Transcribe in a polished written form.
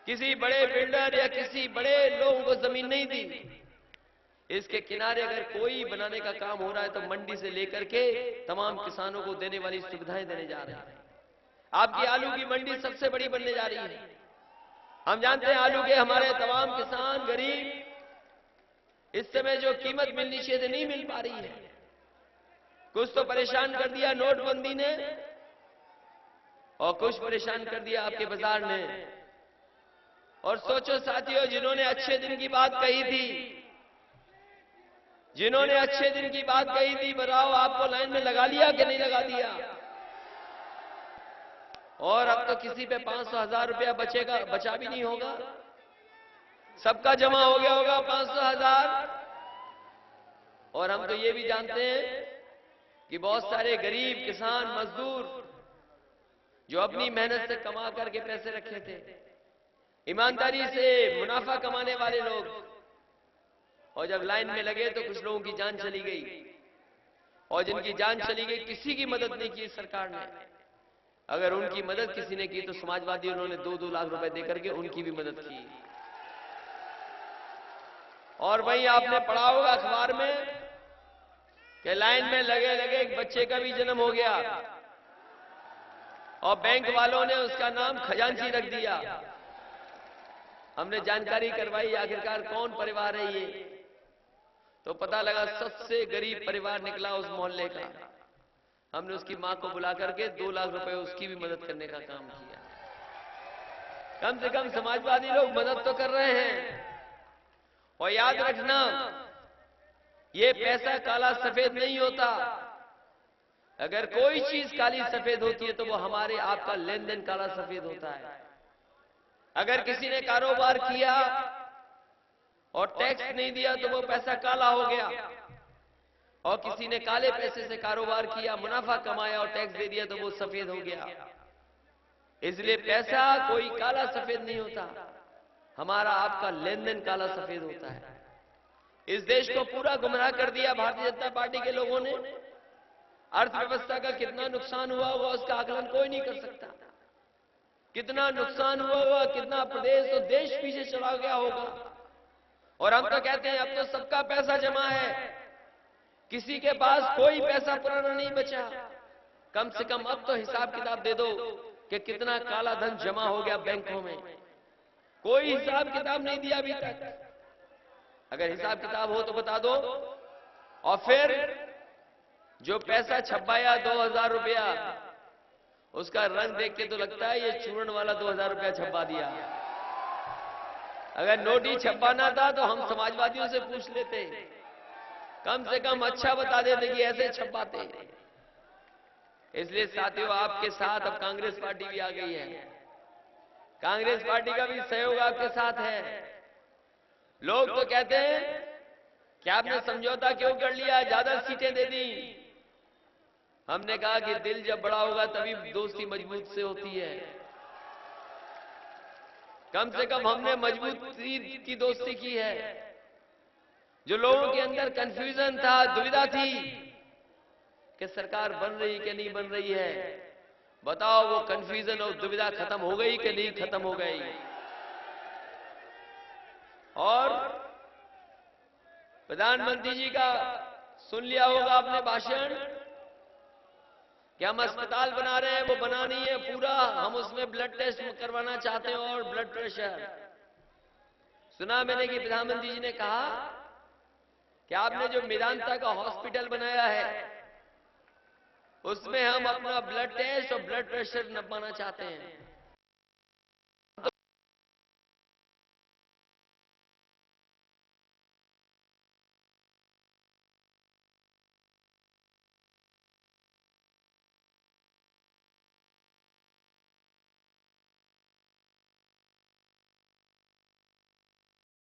किसी बड़े बिल्डर या किसी बड़े लोगों को जमीन नहीं दी। इसके किनारे अगर कोई बनाने का काम हो रहा है तो मंडी से लेकर के तमाम किसानों को देने वाली सुविधाएं देने जा रहे हैं। आपकी आलू की मंडी सबसे बड़ी बनने जा रही है। हम जानते हैं आलू के हमारे तमाम किसान गरीब इस समय जो कीमत मिलनी चाहिए थी नहीं मिल पा रही है। कुछ तो परेशान कर दिया नोटबंदी ने और कुछ परेशान कर दिया आपके बाजार ने। और सोचो साथियों, जिन्होंने अच्छे दिन की बात कही थी, जिन्होंने अच्छे दिन की बात कही थी, बताओ आपको लाइन में लगा लिया कि नहीं लगा दिया? और अब तो किसी पे 500,000 रुपया बचेगा, बचा भी नहीं होगा। सबका जमा हो गया होगा 500,000। और हम तो ये भी जानते हैं कि बहुत सारे गरीब किसान मजदूर जो अपनी मेहनत से कमा करके पैसे रखे थे, ईमानदारी से मुनाफा कमाने वाले लोग, और जब लाइन में लगे तो कुछ लोगों की जान चली गई। और जिनकी जान चली गई किसी की मदद नहीं की सरकार ने। अगर उनकी मदद किसी ने की तो समाजवादी उन्होंने 2-2 लाख रुपए देकर के उनकी भी मदद की। और वहीं आपने पढ़ा होगा अखबार में कि लाइन में लगे लगे एक बच्चे का भी जन्म हो गया और बैंक वालों ने उसका नाम खजांची रख दिया। हमने जानकारी करवाई आखिरकार कौन परिवार है ये, तो पता लगा सबसे गरीब परिवार निकला उस मोहल्ले का। हमने उसकी मां को बुला करके 2 लाख रुपए उसकी भी मदद करने का काम किया। कम से कम समाजवादी लोग मदद तो कर रहे हैं। और याद रखना, ये पैसा काला सफेद नहीं होता। अगर कोई चीज काली सफेद होती है तो वो हमारे आपका लेन देन काला सफेद होता है। अगर किसी ने कारोबार किया और टैक्स नहीं दिया तो वो पैसा काला हो गया, और किसी ने काले पैसे से कारोबार किया, मुनाफा कमाया और टैक्स दे दिया तो वो सफेद हो गया। इसलिए पैसा कोई काला सफेद नहीं होता, हमारा आपका लेन देन काला सफेद होता है। इस देश को पूरा गुमराह कर दिया भारतीय जनता पार्टी के लोगों ने। अर्थव्यवस्था का कितना नुकसान हुआ होगा उसका आकलन कोई नहीं कर सकता। कितना नुकसान हुआ होगा, कितना प्रदेश तो देश पीछे चला गया होगा। और हम तो कहते हैं अब तो सबका पैसा जमा है, किसी के पास कोई पैसा पुराना नहीं बचा। कम से कम अब तो हिसाब किताब दे दो कि कितना काला धन जमा हो गया बैंकों में। कोई हिसाब किताब नहीं दिया अभी तक। अगर हिसाब किताब हो तो बता दो। और फिर जो पैसा छपाया 2,000 रुपया, उसका रंग देख के तो लगता है ये चूर्ण वाला 2,000 रुपया छपा दिया। अगर नोट ही छपाना था तो हम समाजवादियों से पूछ लेते, कम से कम अच्छा बता देते कि ऐसे छपाते। इसलिए साथियों, आपके साथ अब कांग्रेस पार्टी भी आ गई है। कांग्रेस पार्टी का भी सहयोग आपके साथ है। लोग तो कहते हैं कि आपने समझौता क्यों कर लिया, ज्यादा सीटें दे दी। हमने कहा कि दिल जब बड़ा होगा तभी दोस्ती मजबूत से होती है। कम से कम हमने मजबूती की दोस्ती की है। जो लोगों के अंदर कंफ्यूजन था, दुविधा थी कि सरकार बन रही कि नहीं बन रही है, बताओ वो कंफ्यूजन और दुविधा खत्म हो गई कि नहीं खत्म हो गई? और प्रधानमंत्री जी का सुन लिया होगा आपने भाषण कि हम अस्पताल बना रहे हैं, वो बना नहीं है पूरा, हम उसमें ब्लड टेस्ट करवाना चाहते हैं और ब्लड प्रेशर। सुना मैंने कि प्रधानमंत्री जी ने कहा कि आपने जो मेदांता का हॉस्पिटल बनाया है उसमें हम अपना ब्लड टेस्ट और ब्लड प्रेशर नपाना चाहते हैं।